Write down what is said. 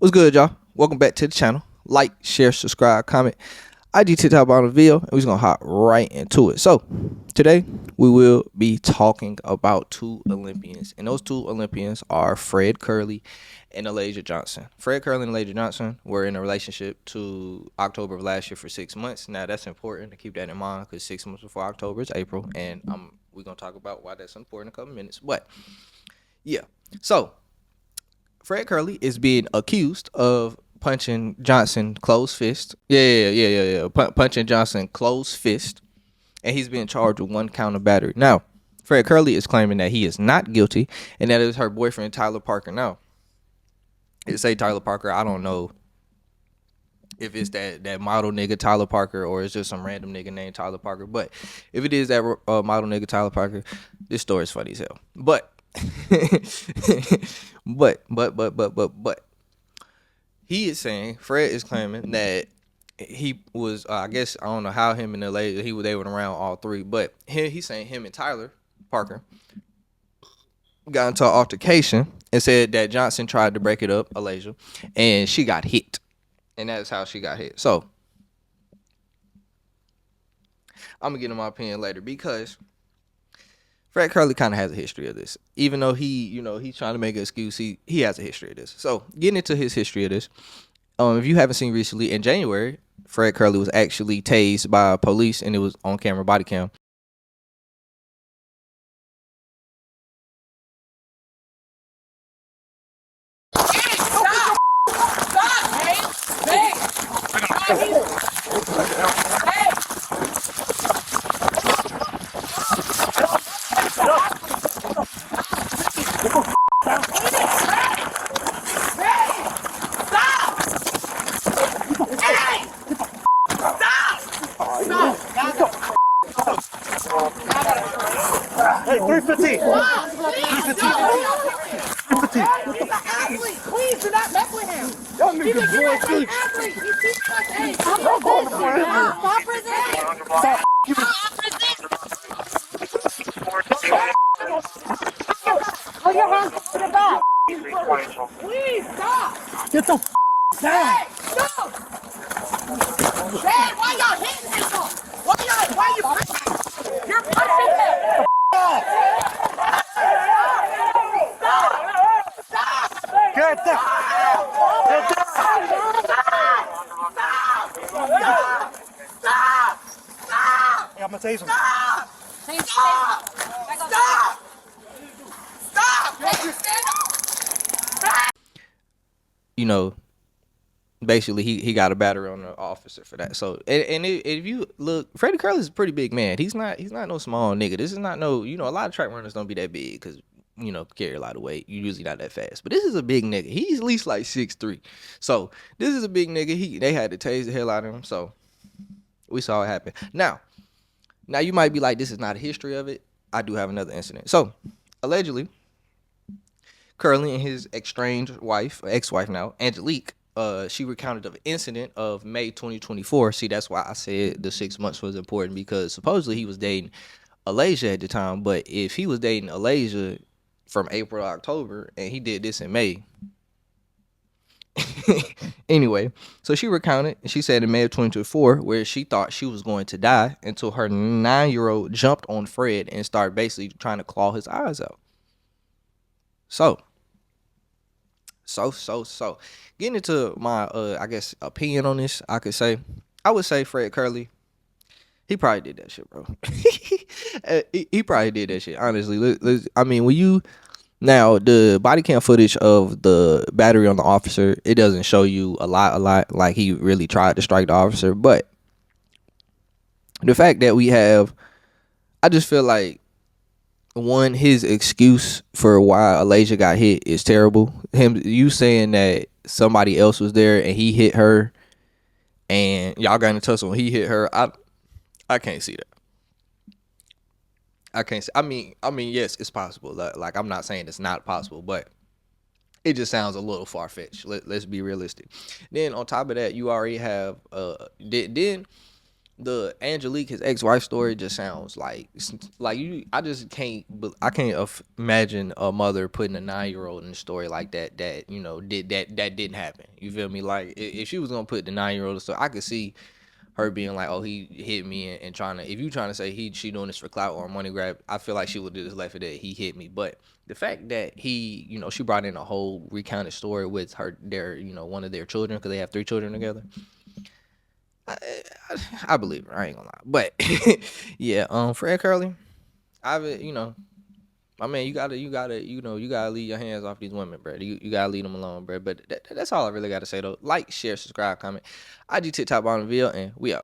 What's good, y'all? Welcome back to the channel. Like, share, subscribe, comment. IG TikTok on the video, and we're just gonna hop right into it. So today we will be talking about two Olympians, and those two Olympians are Fred Kerley and Alaysha Johnson. Fred Kerley and Alaysha Johnson were in a relationship to October of last year for 6 months. Now that's important to keep that in mind because 6 months before October is April, and we're gonna talk about why that's important in a couple minutes. But yeah, so Fred Kerley is being accused of punching Johnson closed fist. Yeah. Punching Johnson closed fist, and he's being charged with 1 count of battery. Now, Fred Kerley is claiming that he is not guilty, and that is her boyfriend Tyler Parker. Now, it say Tyler Parker. I don't know if it's that model nigga Tyler Parker or it's just some random nigga named Tyler Parker. But if it is that model nigga Tyler Parker, this story is funny as hell. But but he is saying, Fred is claiming that he was I guess I don't know how him and Alaysha they were around all three, but he's saying him and Tyler Parker got into an altercation and said that Johnson tried to break it up, Alaysha, and she got hit, and that's how she got hit. So I'm gonna get in my opinion later because Fred Kerley kind of has a history of this. Even though he's trying to make an excuse, he has a history of this. So, getting into his history of this, if you haven't seen recently, in January, Fred Kerley was actually tased by police, and it was on camera body cam. Hey, 315. 315. 315. He's an athlete. Please do not mess with him. Y'all niggas He's boy, an please. athlete. He's teaching us. Hey, Stop resisting. Stop giving. Put your hands to the back. Please stop. Get the down. Hey, stop. Dad, why y'all hitting him? Why you punching? You're punching him. Get the. Get the. Hey, I'm gonna tase him. Basically he got a battery on the officer for that. So if you look, Freddie Kerley is a pretty big man. He's not no small nigga. This is not no, a lot of track runners don't be that big because carry a lot of weight. You usually not that fast. But this is a big nigga. He's at least like 6'3". So this is a big nigga. They had to tase the hell out of him. So we saw it happen. Now you might be like, this is not a history of it. I do have another incident. So allegedly, Kerley and his estranged wife, ex-wife now, Angelique, she recounted of an incident of May 2024. See, that's why I said the 6 months was important, because supposedly he was dating Alaysha at the time. But if he was dating Alaysha from April to October and he did this in May. Anyway, so she recounted, and she said in May of 2024, where she thought she was going to die until her 9-year-old jumped on Fred and started basically trying to claw his eyes out. So getting into my I guess opinion on this, I would say Fred Kerley, he probably did that shit, bro. he probably did that shit, honestly. I mean, when you now the body cam footage of the battery on the officer, it doesn't show you a lot like he really tried to strike the officer. But the fact that I just feel like, one, his excuse for why Alaysha got hit is terrible. You saying that somebody else was there and he hit her and y'all got in a tussle when he hit her, I can't see that. I can't see. I mean, yes, it's possible. Like I'm not saying it's not possible, but it just sounds a little far-fetched. Let's be realistic. Then on top of that, you already have then the Angelique, his ex-wife story just sounds like you. I just can't. I can't imagine a mother putting a 9-year-old in a story like that. That that didn't happen. You feel me? Like if she was gonna put the 9-year-old in the story, I could see her being like, "Oh, he hit me," and trying to. If you trying to say she doing this for clout or money grab, I feel like she would do this left it that he hit me. But the fact that she brought in a whole recounted story with one of their children, because they have 3 children together. I believe her. I ain't gonna lie, but yeah. For Kerley, my man, you gotta leave your hands off these women, bro. You gotta leave them alone, bro. But that's all I really gotta say though. Like, share, subscribe, comment. IG, TikTok, on the video, and we out.